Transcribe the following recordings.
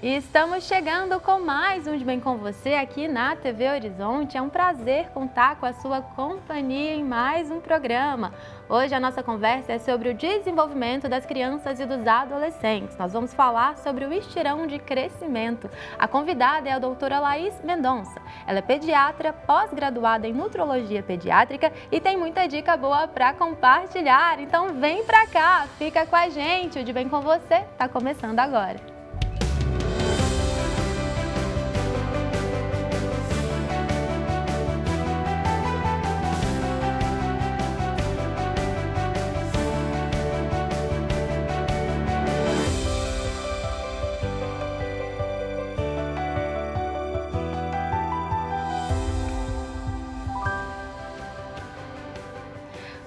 E estamos chegando com mais um De Bem com Você aqui na TV Horizonte. É um prazer contar com a sua companhia em mais um programa. Hoje a nossa conversa é sobre o desenvolvimento das crianças e dos adolescentes. Nós vamos falar sobre o estirão de crescimento. A convidada é a doutora Laís Mendonça. Ela é pediatra, pós-graduada em nutrologia pediátrica e tem muita dica boa para compartilhar. Então vem pra cá, fica com a gente. O De Bem com Você está começando agora.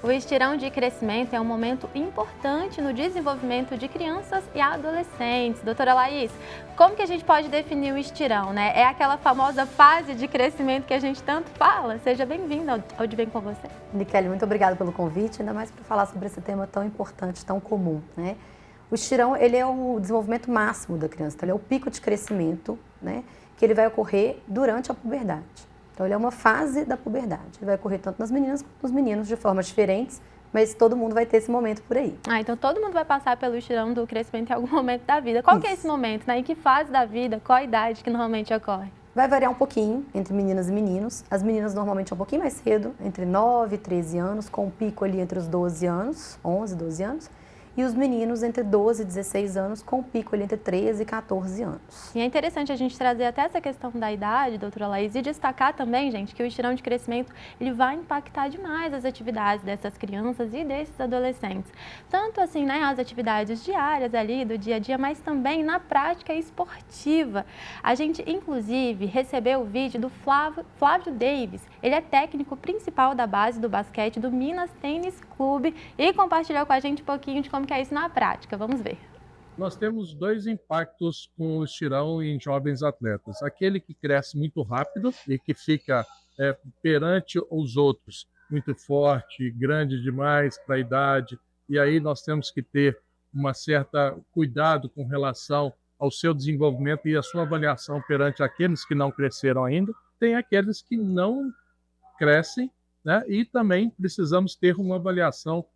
O estirão de crescimento é um momento importante no desenvolvimento de crianças e adolescentes. Doutora Laís, como que a gente pode definir o estirão, né? É aquela famosa fase de crescimento que a gente tanto fala? Seja bem-vinda ao De Bem com Você. Nicele, muito obrigada pelo convite, ainda mais para falar sobre esse tema tão importante, tão comum, né? O estirão, ele é o desenvolvimento máximo da criança, então ele é o pico de crescimento, né? Que ele vai ocorrer durante a puberdade. Então, ele é uma fase da puberdade. Ele vai ocorrer tanto nas meninas quanto nos meninos de formas diferentes, mas todo mundo vai ter esse momento por aí. Então todo mundo vai passar pelo estirão do crescimento em algum momento da vida. Qual que é esse momento, né? Em que fase da vida, qual a idade que normalmente ocorre? Vai variar um pouquinho entre meninas e meninos. As meninas normalmente é um pouquinho mais cedo, entre 9 e 13 anos, com um pico ali entre os 12 anos, 11, 12 anos. E os meninos entre 12 e 16 anos, com um pico ali entre 13 e 14 anos. E é interessante a gente trazer até essa questão da idade, doutora Laís, e destacar também, gente, que o estirão de crescimento ele vai impactar demais as atividades dessas crianças e desses adolescentes. Tanto assim, né, as atividades diárias ali, do dia a dia, mas também na prática esportiva. A gente, inclusive, recebeu o vídeo do Flávio Davis. Ele é técnico principal da base do basquete do Minas Tênis Clube e compartilhou com a gente um pouquinho de como que é isso na prática. Vamos ver. Nós temos dois impactos com o estirão em jovens atletas. Aquele que cresce muito rápido e que fica perante os outros muito forte, grande demais para a idade. E aí nós temos que ter uma certa cuidado com relação ao seu desenvolvimento e a sua avaliação perante aqueles que não cresceram ainda. Tem aqueles que não crescem, né? E também precisamos ter uma avaliação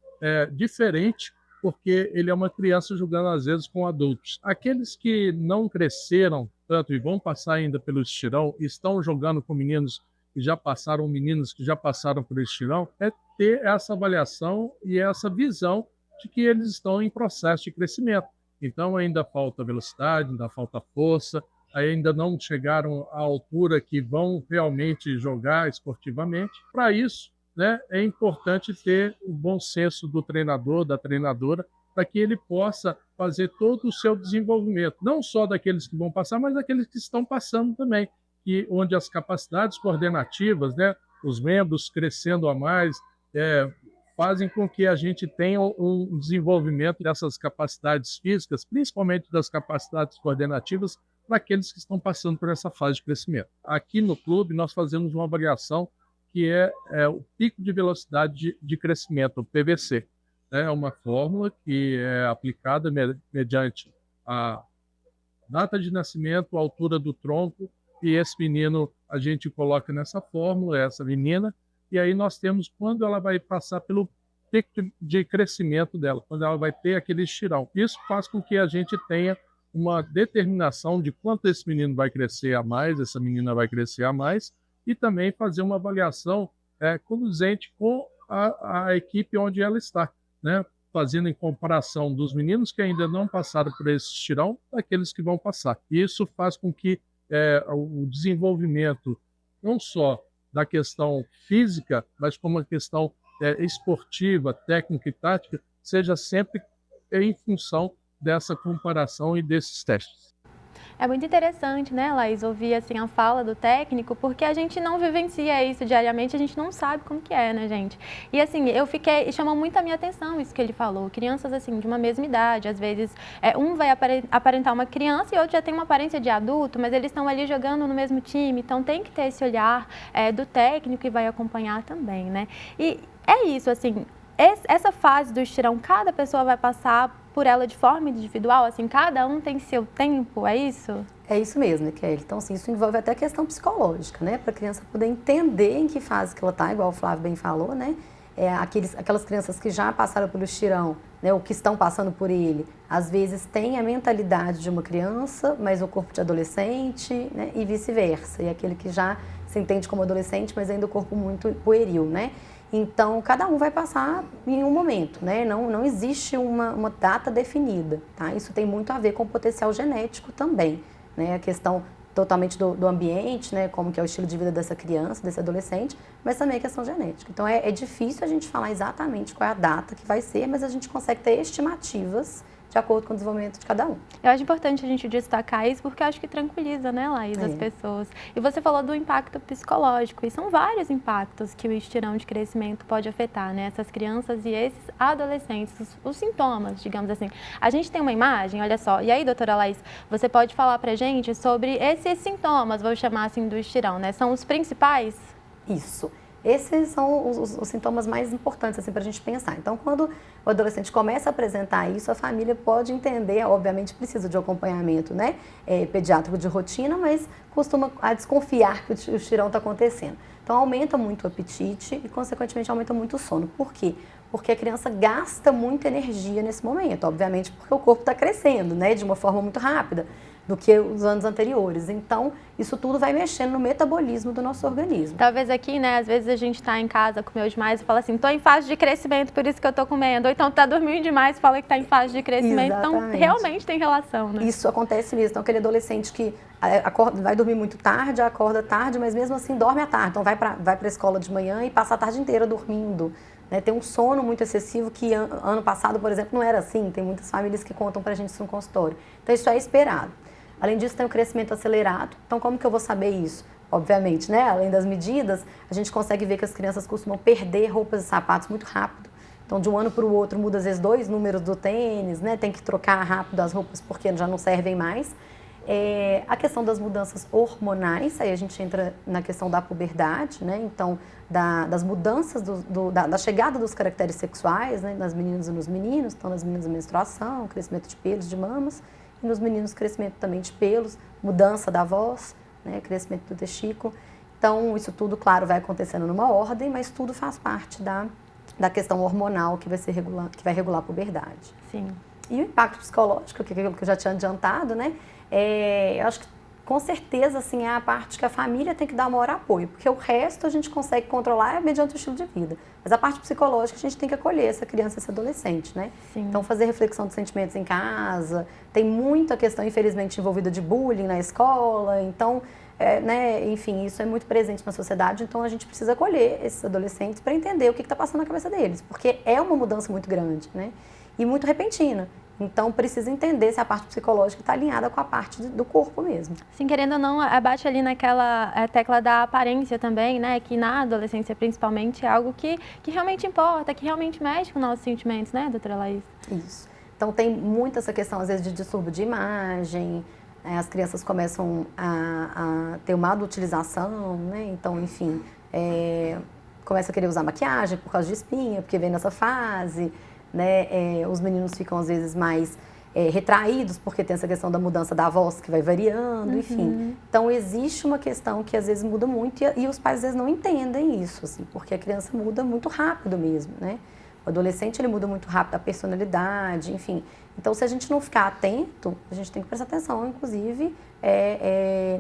diferente, porque ele é uma criança jogando às vezes com adultos. Aqueles que não cresceram tanto e vão passar ainda pelo estirão, estão jogando com meninos que já passaram, meninos que já passaram pelo estirão, é ter essa avaliação e essa visão de que eles estão em processo de crescimento. Então ainda falta velocidade, ainda falta força, ainda não chegaram à altura que vão realmente jogar esportivamente. Para isso, né, é importante ter o bom senso do treinador, da treinadora, para que ele possa fazer todo o seu desenvolvimento, não só daqueles que vão passar, mas daqueles que estão passando também, onde as capacidades coordenativas, né, os membros crescendo a mais, fazem com que a gente tenha um desenvolvimento dessas capacidades físicas, principalmente das capacidades coordenativas, para aqueles que estão passando por essa fase de crescimento. Aqui no clube, nós fazemos uma avaliação que é o pico de velocidade de crescimento, o PVC. É uma fórmula que é aplicada mediante a data de nascimento, a altura do tronco, e esse menino a gente coloca nessa fórmula, essa menina, e aí nós temos quando ela vai passar pelo pico de crescimento dela, quando ela vai ter aquele estirão. Isso faz com que a gente tenha uma determinação de quanto esse menino vai crescer a mais, essa menina vai crescer a mais, e também fazer uma avaliação conduzente com a equipe onde ela está, né? Fazendo em comparação dos meninos que ainda não passaram por esse estirão, daqueles que vão passar. E isso faz com que o desenvolvimento, não só da questão física, mas como a questão esportiva, técnica e tática, seja sempre em função dessa comparação e desses testes. É muito interessante, né, Laís, ouvir assim, a fala do técnico, porque a gente não vivencia isso diariamente, a gente não sabe como que é, né, gente? E assim, chamou muito a minha atenção isso que ele falou, crianças assim, de uma mesma idade, às vezes um vai aparentar uma criança e outro já tem uma aparência de adulto, mas eles estão ali jogando no mesmo time, então tem que ter esse olhar do técnico que vai acompanhar também, né? E é isso, assim, essa fase do estirão, cada pessoa vai passar por ela de forma individual, assim, cada um tem seu tempo, é isso? É isso mesmo, né, Kelly? Então, assim, isso envolve até questão psicológica, né? Para a criança poder entender em que fase que ela está, igual o Flávio bem falou, né? Aquelas crianças que já passaram pelo estirão, né, ou que estão passando por ele, às vezes têm a mentalidade de uma criança, mas o corpo de adolescente, né, e vice-versa. E aquele que já se entende como adolescente, mas ainda o corpo muito pueril, né? Então, cada um vai passar em um momento, né? Não existe uma data definida, tá? Isso tem muito a ver com o potencial genético também, né? A questão totalmente do ambiente, né, como que é o estilo de vida dessa criança, desse adolescente, mas também a questão genética. Então é difícil a gente falar exatamente qual é a data que vai ser, mas a gente consegue ter estimativas de acordo com o desenvolvimento de cada um. Eu acho importante a gente destacar isso porque eu acho que tranquiliza, né, Laís, as pessoas. E você falou do impacto psicológico, e são vários impactos que o estirão de crescimento pode afetar, né, essas crianças e esses adolescentes, os sintomas, digamos assim. A gente tem uma imagem, olha só, e aí, doutora Laís, você pode falar pra gente sobre esses sintomas, vou chamar assim, do estirão, né, são os principais? Isso. Esses são os sintomas mais importantes assim, para a gente pensar. Então, quando o adolescente começa a apresentar isso, a família pode entender, obviamente precisa de um acompanhamento, né, pediátrico de rotina, mas costuma a desconfiar que o estirão está acontecendo. Então, aumenta muito o apetite e, consequentemente, aumenta muito o sono. Por quê? Porque a criança gasta muita energia nesse momento, obviamente porque o corpo está crescendo, né, de uma forma muito rápida do que os anos anteriores. Então, isso tudo vai mexendo no metabolismo do nosso organismo. Talvez aqui, né, às vezes a gente está em casa, comeu demais e fala assim, estou em fase de crescimento, por isso que eu estou comendo. Ou então está dormindo demais e fala que está em fase de crescimento. Exatamente. Então, realmente tem relação, né? Isso acontece mesmo. Então, aquele adolescente que vai dormir muito tarde, acorda tarde, mas mesmo assim dorme à tarde. Então, vai para a escola de manhã e passa a tarde inteira dormindo. Né? Tem um sono muito excessivo que ano passado, por exemplo, não era assim. Tem muitas famílias que contam para a gente isso no consultório. Então, isso é esperado. Além disso, tem o crescimento acelerado. Então, como que eu vou saber isso? Obviamente, né? Além das medidas, a gente consegue ver que as crianças costumam perder roupas e sapatos muito rápido. Então, de um ano para o outro, muda às vezes 2 números do tênis, né? Tem que trocar rápido as roupas porque já não servem mais. A questão das mudanças hormonais, aí a gente entra na questão da puberdade, né? Então, das mudanças, da chegada dos caracteres sexuais, né? Nas meninas e nos meninos. Então, nas meninas a menstruação, crescimento de pelos, de mamas. E nos meninos, crescimento também de pelos, mudança da voz, né, crescimento do testículo. Então, isso tudo, claro, vai acontecendo numa ordem, mas tudo faz parte da questão hormonal que vai regular a puberdade. Sim. E o impacto psicológico, que é aquilo que eu já tinha adiantado, né, eu acho que com certeza assim, é a parte que a família tem que dar maior apoio, porque o resto a gente consegue controlar mediante o estilo de vida. Mas a parte psicológica a gente tem que acolher essa criança, esse adolescente, né? Sim. Então fazer reflexão de sentimentos em casa, tem muita questão infelizmente envolvida de bullying na escola, então, né, enfim, isso é muito presente na sociedade, então a gente precisa acolher esses adolescentes para entender o que está passando na cabeça deles, porque é uma mudança muito grande, né? E muito repentina. Então, precisa entender se a parte psicológica está alinhada com a parte do corpo mesmo. Sim, querendo ou não, abate ali naquela tecla da aparência também, né? Que na adolescência, principalmente, é algo que realmente importa, que realmente mexe com nossos sentimentos, né, doutora Laís? Isso. Então, tem muito essa questão, às vezes, de distúrbio de imagem, as crianças começam a ter uma adultilização, né? Então, enfim, começa a querer usar maquiagem por causa de espinha, porque vem nessa fase. Né? Os meninos ficam às vezes mais retraídos porque tem essa questão da mudança da voz que vai variando, enfim. Então existe uma questão que às vezes muda muito e os pais às vezes não entendem isso, assim, porque a criança muda muito rápido mesmo, né? O adolescente ele muda muito rápido a personalidade, enfim. Então se a gente não ficar atento, a gente tem que prestar atenção, inclusive,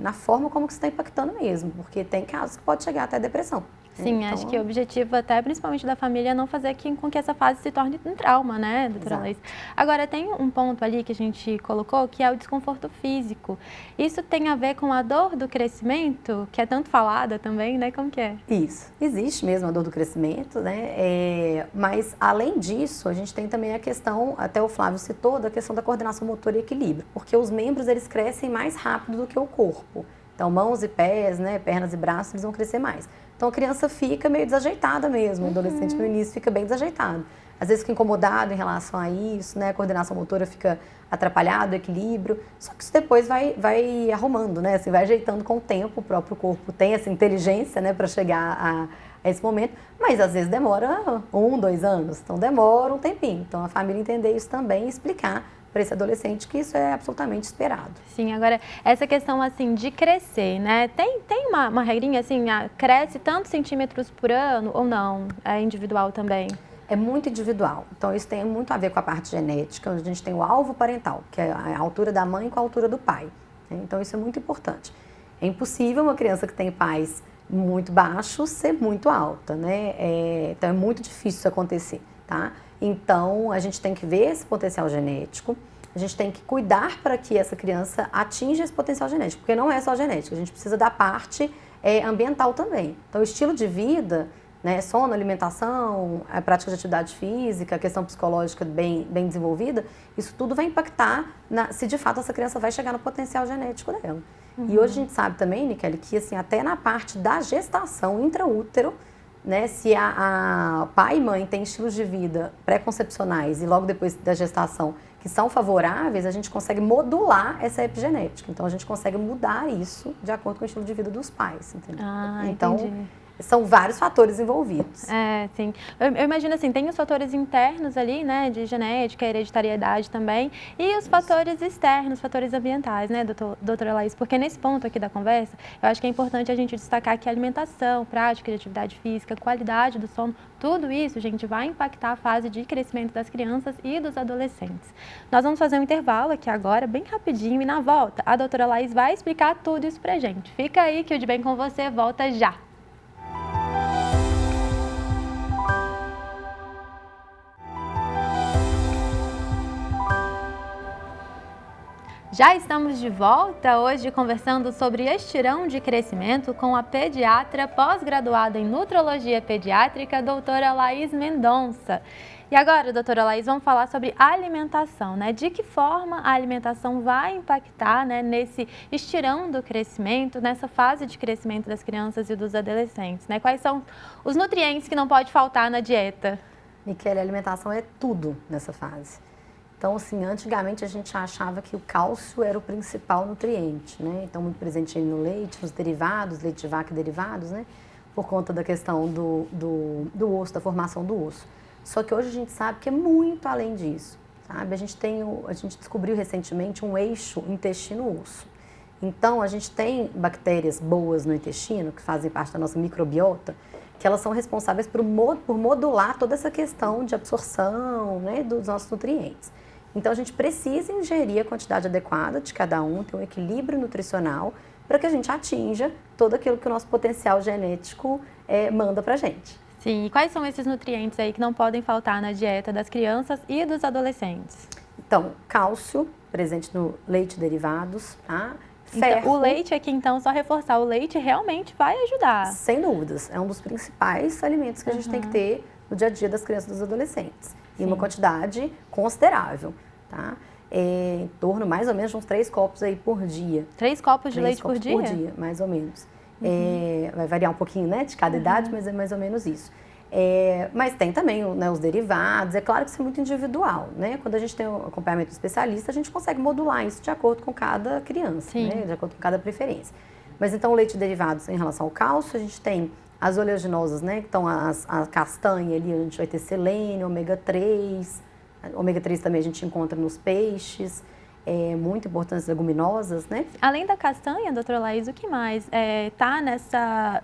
na forma como que isso está impactando mesmo, porque tem casos que pode chegar até depressão. Sim, então, acho que o objetivo até, principalmente da família, é não fazer com que essa fase se torne um trauma, né, doutora Laís? Agora, tem um ponto ali que a gente colocou, que é o desconforto físico. Isso tem a ver com a dor do crescimento, que é tanto falada também, né? Como que é? Isso. Existe mesmo a dor do crescimento, né? Mas, além disso, a gente tem também a questão, até o Flávio citou, da questão da coordenação motora e equilíbrio, porque os membros, eles crescem mais rápido do que o corpo. Então, mãos e pés, né, pernas e braços, eles vão crescer mais. Então, a criança fica meio desajeitada mesmo, o adolescente no início fica bem desajeitado. Às vezes fica incomodado em relação a isso, né, a coordenação motora fica atrapalhada, o equilíbrio, só que isso depois vai arrumando, né, assim, vai ajeitando com o tempo, o próprio corpo tem essa inteligência, né, para chegar esse momento, mas às vezes demora 1, 2 anos, então demora um tempinho. Então a família entender isso também e explicar para esse adolescente que isso é absolutamente esperado. Sim, agora essa questão assim de crescer, né? Tem uma regrinha assim, cresce tantos centímetros por ano ou não? É individual também? É muito individual. Então isso tem muito a ver com a parte genética, onde a gente tem o alvo parental, que é a altura da mãe com a altura do pai. Então isso é muito importante. É impossível uma criança que tem pais muito baixos ser muito alta, né? Então é muito difícil isso acontecer, tá? Então, a gente tem que ver esse potencial genético, a gente tem que cuidar para que essa criança atinja esse potencial genético, porque não é só genética, a gente precisa da parte ambiental também. Então, o estilo de vida, né, sono, alimentação, a prática de atividade física, a questão psicológica bem desenvolvida, isso tudo vai impactar se de fato essa criança vai chegar no potencial genético dela. E hoje a gente sabe também, Nicole, que assim, até na parte da gestação intraútero, né, se a pai e mãe têm estilos de vida pré-concepcionais e logo depois da gestação que são favoráveis, a gente consegue modular essa epigenética. Então, a gente consegue mudar isso de acordo com o estilo de vida dos pais, entendeu? Então, entendi. São vários fatores envolvidos. Sim. Eu imagino assim, tem os fatores internos ali, né, de genética, hereditariedade também, e os fatores externos, fatores ambientais, né, doutora Laís? Porque nesse ponto aqui da conversa, eu acho que é importante a gente destacar que a alimentação, prática de atividade física, qualidade do sono, tudo isso, gente, vai impactar a fase de crescimento das crianças e dos adolescentes. Nós vamos fazer um intervalo aqui agora, bem rapidinho, e na volta, a doutora Laís vai explicar tudo isso pra gente. Fica aí que o De Bem com Você volta já. Já estamos de volta hoje conversando sobre estirão de crescimento com a pediatra pós-graduada em nutrologia pediátrica, doutora Laís Mendonça. E agora, doutora Laís, vamos falar sobre alimentação, né? De que forma a alimentação vai impactar, né, nesse estirão do crescimento, nessa fase de crescimento das crianças e dos adolescentes, né? Quais são os nutrientes que não pode faltar na dieta? Michele, a alimentação é tudo nessa fase. Então, assim, antigamente a gente achava que o cálcio era o principal nutriente, né? Então, muito presente no leite, nos derivados, leite de vaca e derivados, né? Por conta da questão do osso, da formação do osso. Só que hoje a gente sabe que é muito além disso, sabe? A gente descobriu recentemente um eixo intestino-osso. Então, a gente tem bactérias boas no intestino, que fazem parte da nossa microbiota, que elas são responsáveis por modular toda essa questão de absorção, né, dos nossos nutrientes. Então, a gente precisa ingerir a quantidade adequada de cada um, ter um equilíbrio nutricional, para que a gente atinja todo aquilo que o nosso potencial genético manda pra gente. Sim, e quais são esses nutrientes aí que não podem faltar na dieta das crianças e dos adolescentes? Então, cálcio, presente no leite e derivados, tá? Ferro. Então, o leite aqui, então, só reforçar, o leite realmente vai ajudar. Sem dúvidas, é um dos principais alimentos que a gente tem que ter no dia a dia das crianças e dos adolescentes. Em uma quantidade considerável, tá? Em torno, mais ou menos, de uns 3 copos aí por dia. 3 copos de leite por dia? 3 copos por dia, mais ou menos. Vai variar um pouquinho, né, de cada idade, mas é mais ou menos isso. Mas tem também, né, os derivados, é claro que isso é muito individual, né? Quando a gente tem um acompanhamento especialista, a gente consegue modular isso de acordo com cada criança, né? De acordo com cada preferência. Mas então o leite de derivados em relação ao cálcio, a gente tem as oleaginosas, né? Então a castanha ali, a gente vai ter selênio, ômega 3. Ômega 3 também a gente encontra nos peixes. Muito importantes leguminosas, né? Além da castanha, doutora Laís, o que mais tá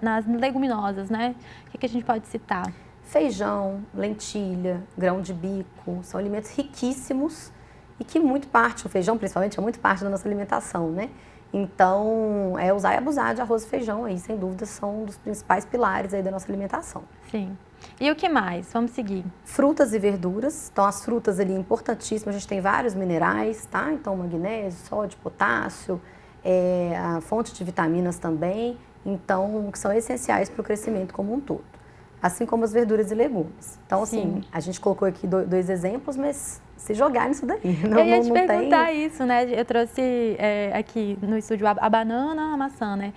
nas leguminosas, né? O que a gente pode citar? Feijão, lentilha, grão de bico, são alimentos riquíssimos e que o feijão principalmente, é muito parte da nossa alimentação, né? Então, usar e abusar de arroz e feijão aí, sem dúvida, são um dos principais pilares aí da nossa alimentação. Sim. E o que mais? Vamos seguir. Frutas e verduras. Então, as frutas ali, importantíssimas. A gente tem vários minerais, tá? Então, magnésio, sódio, potássio, a fonte de vitaminas também. Então, que são essenciais para o crescimento como um todo. Assim como as verduras e legumes. Então, assim, a gente colocou aqui 2 exemplos, mas se jogar nisso daí. Eu ia te perguntar isso, né? Eu trouxe aqui no estúdio a banana, a maçã, né?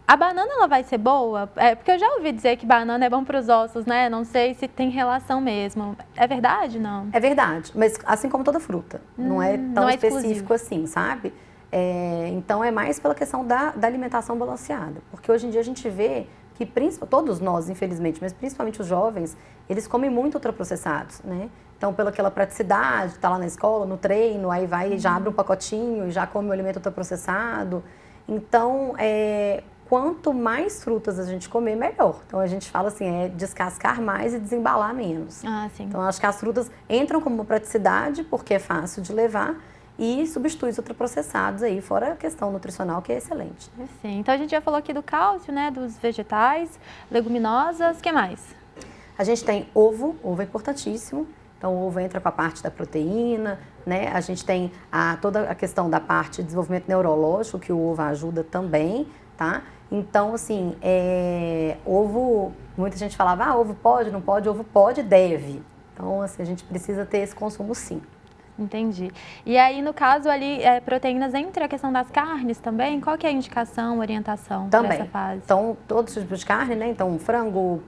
A banana, ela vai ser boa? Porque eu já ouvi dizer que banana é bom para os ossos, né? Não sei se tem relação mesmo. É verdade, não? É verdade, mas assim como toda fruta. Não é tão específico assim, sabe? Então, é mais pela questão da alimentação balanceada. Porque hoje em dia a gente vê que todos nós, infelizmente, mas principalmente os jovens, eles comem muito ultraprocessados, né? Então, pela aquela praticidade, tá lá na escola, no treino, aí vai e já abre um pacotinho e já come o alimento ultraprocessado. Então, quanto mais frutas a gente comer, melhor. Então, a gente fala assim, descascar mais e desembalar menos. Ah, sim. Então, acho que as frutas entram como uma praticidade, porque é fácil de levar, e substitui os ultraprocessados aí, fora a questão nutricional, que é excelente. Sim, então a gente já falou aqui do cálcio, né, dos vegetais, leguminosas, o que mais? A gente tem ovo é importantíssimo. Então, o ovo entra com a parte da proteína, né? A gente tem toda a questão da parte de desenvolvimento neurológico, que o ovo ajuda também, tá? Então, assim, ovo, muita gente falava, ovo pode, não pode, ovo pode, deve. Então, assim, a gente precisa ter esse consumo sim. Entendi. E aí, no caso ali, proteínas entre a questão das carnes também, qual que é a indicação, orientação para essa fase? Então, todos os tipos de carne, né? Então, frango,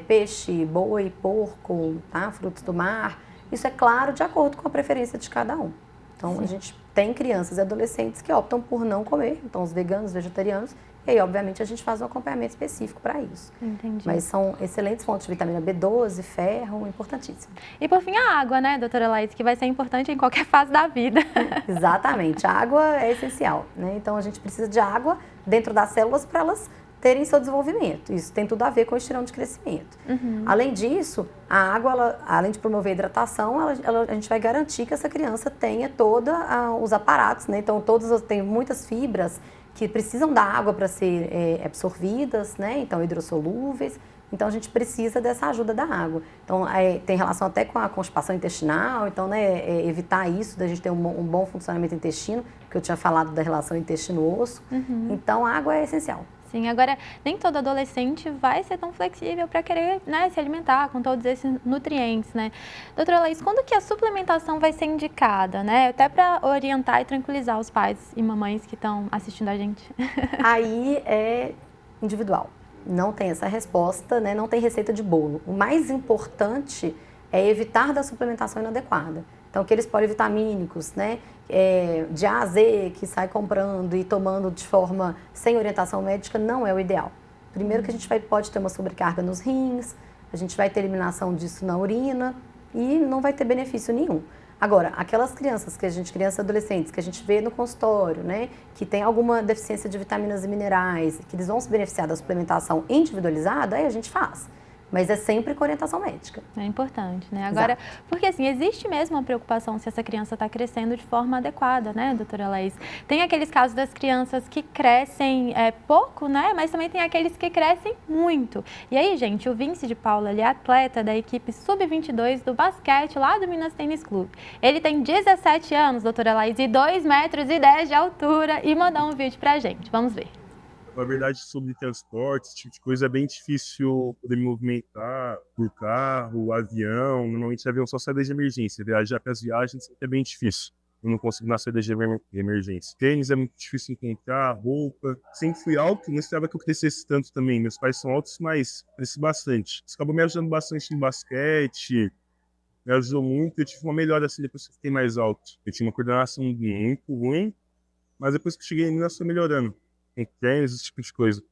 peixe, boi, porco, tá? Frutos do mar. Isso é claro, de acordo com a preferência de cada um. Então, a gente tem crianças e adolescentes que optam por não comer, então os veganos, vegetarianos, e aí, obviamente, a gente faz um acompanhamento específico para isso. Entendi. Mas são excelentes fontes de vitamina B12, ferro, importantíssimo. E por fim, a água, né, doutora Laís, que vai ser importante em qualquer fase da vida. Exatamente. A água é essencial, né? Então, a gente precisa de água dentro das células para elas terem seu desenvolvimento. Isso tem tudo a ver com o estirão de crescimento. Além disso, a água, além de promover a hidratação, a gente vai garantir que essa criança tenha todos os aparatos, né? Então, tem muitas fibras que precisam da água para ser absorvidas, né? Então, hidrossolúveis. Então, a gente precisa dessa ajuda da água. Então, tem relação até com a constipação intestinal. Então, né, evitar isso, da gente ter um bom funcionamento do intestino, que eu tinha falado da relação intestino-osso. Então, a água é essencial. Sim, agora, nem todo adolescente vai ser tão flexível para querer, né, se alimentar com todos esses nutrientes, né? Doutora Laís, quando que a suplementação vai ser indicada, né? Até para orientar e tranquilizar os pais e mamães que estão assistindo a gente. Aí é individual. Não tem essa resposta, né? Não tem receita de bolo. O mais importante é evitar da suplementação inadequada. Então, aqueles polivitamínicos, né, de A a Z, que sai comprando e tomando de forma sem orientação médica, não é o ideal. Primeiro que a gente pode ter uma sobrecarga nos rins, a gente vai ter eliminação disso na urina e não vai ter benefício nenhum. Agora, aquelas crianças crianças e adolescentes, que a gente vê no consultório, né, que tem alguma deficiência de vitaminas e minerais, que eles vão se beneficiar da suplementação individualizada, aí a gente faz. Mas é sempre com orientação médica. É importante, né? Agora, porque assim, existe mesmo uma preocupação se essa criança está crescendo de forma adequada, né, doutora Laís? Tem aqueles casos das crianças que crescem pouco, né? Mas também tem aqueles que crescem muito. E aí, gente, o Vince de Paula, ele é atleta da equipe Sub-22 do basquete lá do Minas Tênis Clube. Ele tem 17 anos, doutora Laís, e 2,10 metros de altura e mandou um vídeo pra gente. Vamos ver. Na verdade, sobre transporte, esse tipo de coisa é bem difícil poder me movimentar por carro, avião. Normalmente, avião só saída de emergência. Viajar para as viagens é bem difícil. Eu não consigo na saída de emergência. Tênis é muito difícil encontrar, roupa. Sempre fui alto, não esperava que eu crescesse tanto também. Meus pais são altos, mas cresci bastante. Isso acabou me ajudando bastante no basquete. Me ajudou muito. Eu tive uma melhora assim depois que eu fiquei mais alto. Eu tinha uma coordenação muito ruim, mas depois que eu cheguei em Minas, foi melhorando. Em tênis, esse tipo de coisa.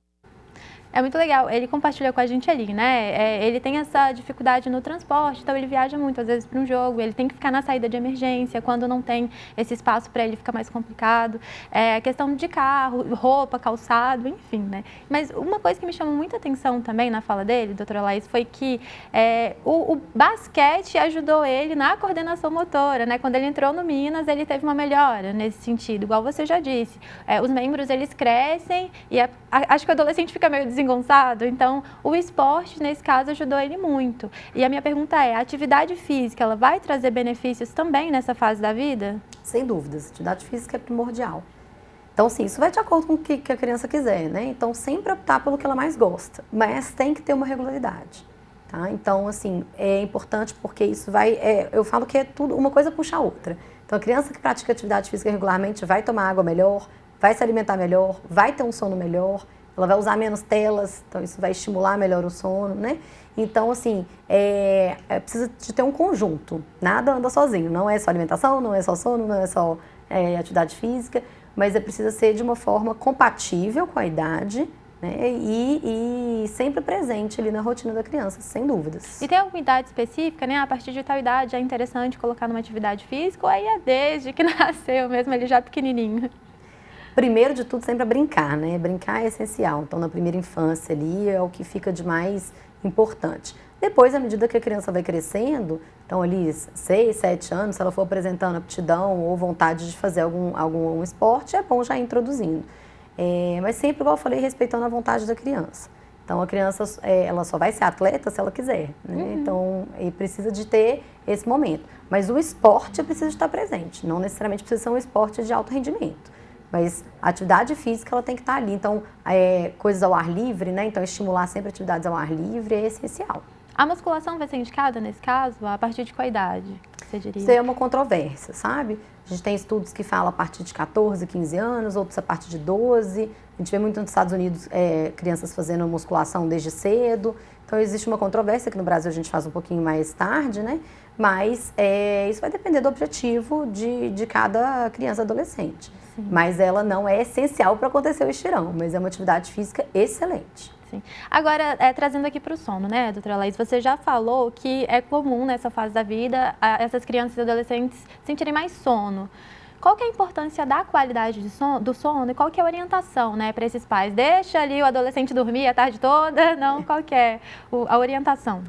É muito legal, ele compartilhou com a gente ali, né? Ele tem essa dificuldade no transporte, então ele viaja muito, às vezes, para um jogo, ele tem que ficar na saída de emergência, quando não tem esse espaço para ele fica mais complicado. A questão de carro, roupa, calçado, enfim, né? Mas uma coisa que me chamou muita atenção também na fala dele, doutora Laís, foi que o basquete ajudou ele na coordenação motora, né? Quando ele entrou no Minas, ele teve uma melhora nesse sentido, igual você já disse. Os membros, eles crescem e acho que o adolescente fica meio desengonçado, então o esporte, nesse caso, ajudou ele muito. E a minha pergunta é, a atividade física, ela vai trazer benefícios também nessa fase da vida? Sem dúvidas, atividade física é primordial. Então, sim, isso vai de acordo com o que a criança quiser, né? Então, sempre optar pelo que ela mais gosta, mas tem que ter uma regularidade, tá? Então, assim, é importante porque isso vai, eu falo que é tudo, uma coisa puxa a outra. Então, a criança que pratica atividade física regularmente vai tomar água melhor, vai se alimentar melhor, vai ter um sono melhor, ela vai usar menos telas, então isso vai estimular melhor o sono, né? Então, assim, precisa de ter um conjunto, nada anda sozinho, não é só alimentação, não é só sono, não é só atividade física, mas precisa ser de uma forma compatível com a idade, né? E sempre presente ali na rotina da criança, sem dúvidas. E tem alguma idade específica, né? A partir de tal idade é interessante colocar numa atividade física ou aí é desde que nasceu mesmo, ele já pequenininho? Primeiro de tudo, sempre é brincar, né? Brincar é essencial. Então, na primeira infância ali é o que fica de mais importante. Depois, à medida que a criança vai crescendo, então ali 6, 7 anos, se ela for apresentando aptidão ou vontade de fazer algum esporte, é bom já ir introduzindo. Mas sempre, igual eu falei, respeitando a vontade da criança. Então, a criança ela só vai ser atleta se ela quiser, né? Então, precisa de ter esse momento. Mas o esporte precisa estar presente, não necessariamente precisa ser um esporte de alto rendimento. Mas a atividade física ela tem que estar ali. Então, coisas ao ar livre, né? Então, estimular sempre atividades ao ar livre é essencial. A musculação vai ser indicada nesse caso? A partir de qual idade, você diria? Isso é uma controvérsia, sabe? A gente tem estudos que falam a partir de 14, 15 anos, outros a partir de 12. A gente vê muito nos Estados Unidos crianças fazendo musculação desde cedo. Então, existe uma controvérsia, que no Brasil a gente faz um pouquinho mais tarde, né? Mas isso vai depender do objetivo de cada criança e adolescente. Sim. Mas ela não é essencial para acontecer o estirão, mas é uma atividade física excelente. Sim. Agora, trazendo aqui para o sono, né, doutora Laís, você já falou que é comum nessa fase da vida essas crianças e adolescentes sentirem mais sono. Qual que é a importância da qualidade do sono e qual que é a orientação, né, para esses pais? Deixa ali o adolescente dormir a tarde toda? Não, qual que é a orientação?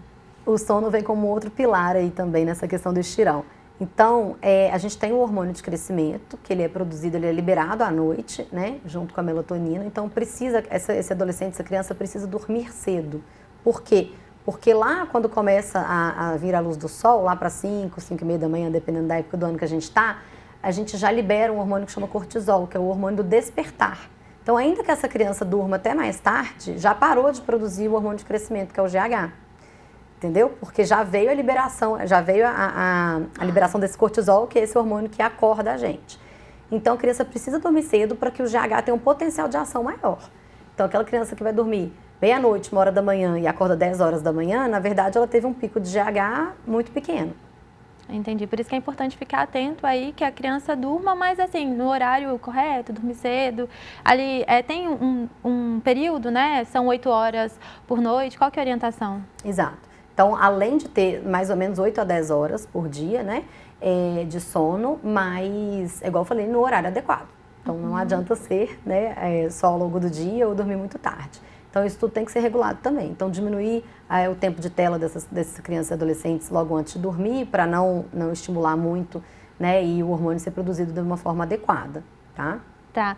O sono vem como outro pilar aí também nessa questão do estirão. Então, a gente tem o hormônio de crescimento, que ele é produzido, ele é liberado à noite, né, junto com a melatonina. Então, esse adolescente, essa criança precisa dormir cedo. Por quê? Porque lá, quando começa a vir a luz do sol, lá para 5, 5 e meia da manhã, dependendo da época do ano que a gente já libera um hormônio que chama cortisol, que é o hormônio do despertar. Então, ainda que essa criança durma até mais tarde, já parou de produzir o hormônio de crescimento, que é o GH. Entendeu? Porque já veio a liberação, a liberação desse cortisol, que é esse hormônio que acorda a gente. Então, a criança precisa dormir cedo para que o GH tenha um potencial de ação maior. Então, aquela criança que vai dormir meia-noite, 1 hora da manhã e acorda 10 horas da manhã, na verdade, ela teve um pico de GH muito pequeno. Entendi. Por isso que é importante ficar atento aí que a criança durma, mas assim, no horário correto, dormir cedo. Ali tem um período, né? São 8 horas por noite. Qual que é a orientação? Exato. Então, além de ter mais ou menos 8 a 10 horas por dia, né, de sono, mas, igual eu falei, no horário adequado. Então, não adianta ser, né, só ao longo do dia ou dormir muito tarde. Então, isso tudo tem que ser regulado também. Então, diminuir o tempo de tela dessas crianças e adolescentes logo antes de dormir, para não estimular muito, né, e o hormônio ser produzido de uma forma adequada, tá? Tá.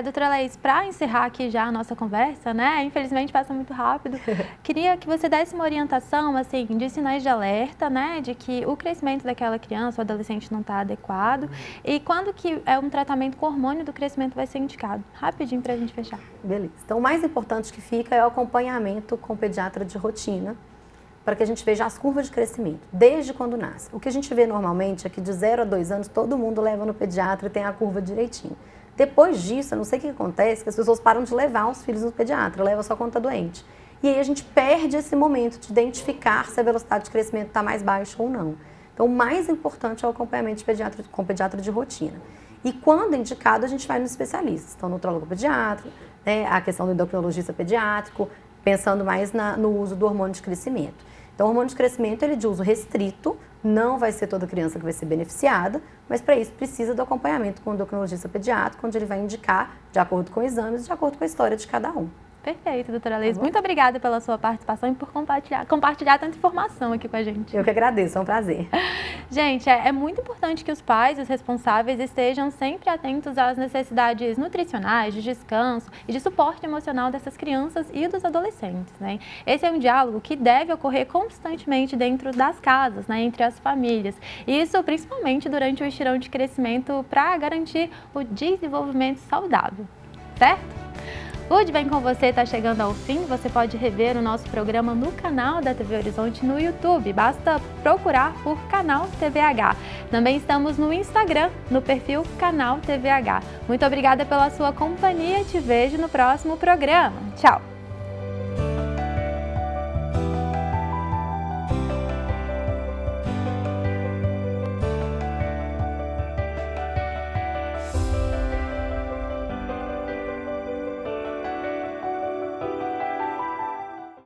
Doutora Laís, para encerrar aqui já a nossa conversa, né? Infelizmente passa muito rápido. Queria que você desse uma orientação, assim, de sinais de alerta, né? De que o crescimento daquela criança ou adolescente não está adequado. E quando que um tratamento com hormônio do crescimento vai ser indicado? Rapidinho para a gente fechar. Beleza. Então, o mais importante que fica é o acompanhamento com o pediatra de rotina, para que a gente veja as curvas de crescimento, desde quando nasce. O que a gente vê normalmente é que de 0 a 2 anos, todo mundo leva no pediatra e tem a curva direitinho. Depois disso, eu não sei o que acontece, que as pessoas param de levar os filhos no pediatra, leva só quando está doente. E aí a gente perde esse momento de identificar se a velocidade de crescimento está mais baixa ou não. Então, o mais importante é o acompanhamento com pediatra de rotina. E quando indicado, a gente vai nos especialistas. Então, nutrólogo pediatra, né, a questão do endocrinologista pediátrico, pensando mais no uso do hormônio de crescimento. Então, o hormônio de crescimento ele é de uso restrito, não vai ser toda criança que vai ser beneficiada, mas para isso precisa do acompanhamento com o endocrinologista pediátrico, onde ele vai indicar de acordo com exames, de acordo com a história de cada um. Perfeito, doutora Laís. Muito obrigada pela sua participação e por compartilhar tanta informação aqui com a gente. Eu que agradeço, é um prazer. Gente, é muito importante que os pais e os responsáveis estejam sempre atentos às necessidades nutricionais, de descanso e de suporte emocional dessas crianças e dos adolescentes, né? Esse é um diálogo que deve ocorrer constantemente dentro das casas, né, entre as famílias. Isso principalmente durante o estirão de crescimento para garantir o desenvolvimento saudável, certo? O De Bem Com Você está chegando ao fim. Você pode rever o nosso programa no canal da TV Horizonte no YouTube. Basta procurar por Canal TVH. Também estamos no Instagram, no perfil Canal TVH. Muito obrigada pela sua companhia. Te vejo no próximo programa. Tchau!